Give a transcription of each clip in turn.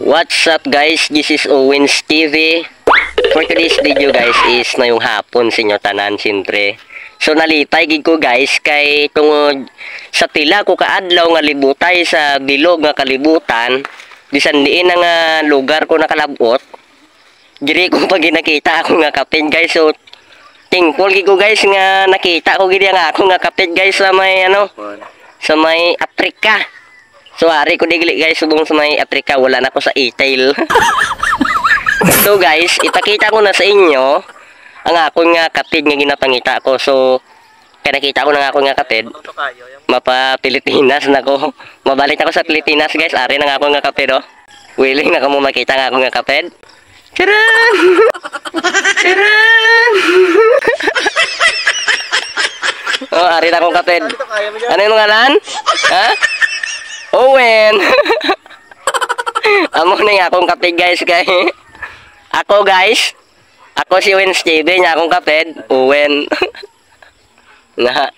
What's up guys, this is Owens TV. For today's video guys is ngayong hapon sa inyo tanan siyempre. So nalitay gid ko guys kay tungod sa pila ko kaadlaw nga libutay sa bilog nga kalibutan bisan diin nga lugar ko nakalabot. Diri ko pag nakita ako nga kapit guys. So thankful gid ko guys nga nakita ko gid nga ako nga kapit guys sa may sa may Africa. So ari ko digli guys subong sa may Africa wala na ko sa e-tail. So guys, itakita ko na sa inyo ang akong nga kapit nga ginapangita ko. So kaya nakita ko na ako nga kapit mapa Pilipinas na ko. Mabalik ako sa Pilipinas guys. Ari na nga ako nga kapit oh. Willing na ko mo makita nga ako nga kapit. Charan! Charan! Oh, ari na akong kapit. Ano yung ngalan? Ha? Owen. Amo na yung akong kapit guys kay ako guys. Ako si Owens TV nya akong kapit Owen. Nga.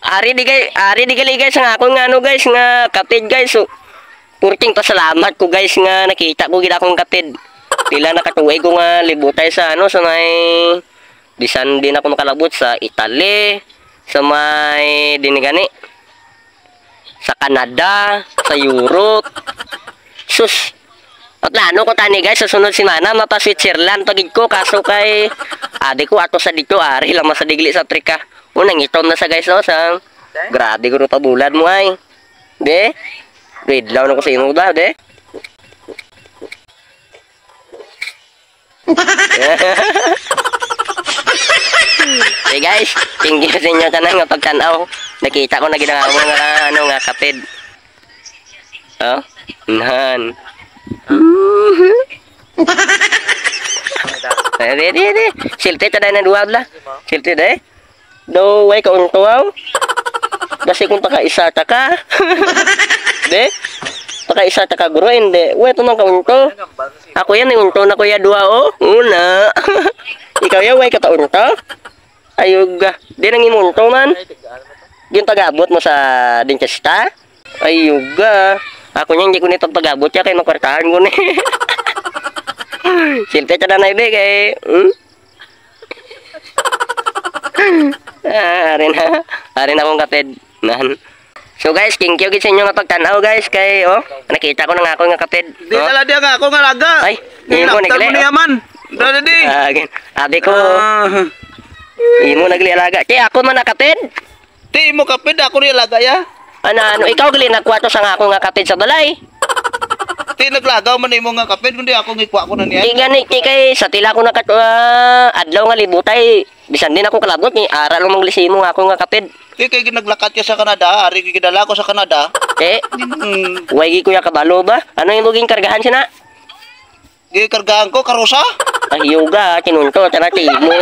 Ari di guys nga ako nga guys nga kapit guys. So purting pasalamat ko guys nga nakita ko gid akong kapit. Pila na katuig ko nga libutay sa sa may bisan din ako makalabot sa Italy, sa may dinigani sa Canada, sa Europe. Sus. At lano ko tani guys sa sunod semana mapa Switzerland pagid ko kaso kay adi ko ato sa dito ari lang sa digli sa Africa. Unang itom na sa guys no sa grabe ko pa bulad mo ay. De. Red law na ko sa imo da de. Hey guys, thank you sa inyo tanan nga pagtanaw. Nakita ko na ginagawa mo nga nga kapid. Oh, nan. Ready. Silte ta na duwa bla. Silte dai. Do way ka unto aw. Kasi kung taka-isa ta ka. De? Taka-isa ta ka guro inde. Way to nang ka unto. Ako yan yung unto na kuya duwa oh. Una. Ikaw ya way ka ta unto. Ayog, di nang imunto man. Yung pag-abot mo sa dentista. Ayog, ako niya hindi ko nito pag-abot ya kay makwartahan ko ni. Silpe ta na ibe kay. Arin akong kaped. Nan. So guys, thank you gid sa inyo nga pagtanaw guys kay nakita ko na nga ako nga kaped. Di dala dia nga ako nga laga. Ay, imo nigli. Dala di. Abi ko. Imo naglialaga. Ti ako man nakapid. Ti mo kapid ako ni laga ya. Ano ikaw gali nagkwato sa nga ako nga kapid sa balay. Ti naglagaw man imo nga kapid kundi ako ngikwa ko na niya. Di gani ti kay sa tila ko nakat adlaw nga libutay bisan din ako kalabot ni aral mo maglisimo nga ako nga kapid. Ti kay ginaglakat ka sa Canada, ari gidala ko sa Canada. Way gi kuya kabalo ba? Ano yung buging kargahan sina? Gikargahan ko karusa. Ay yoga kinunto tanati mo.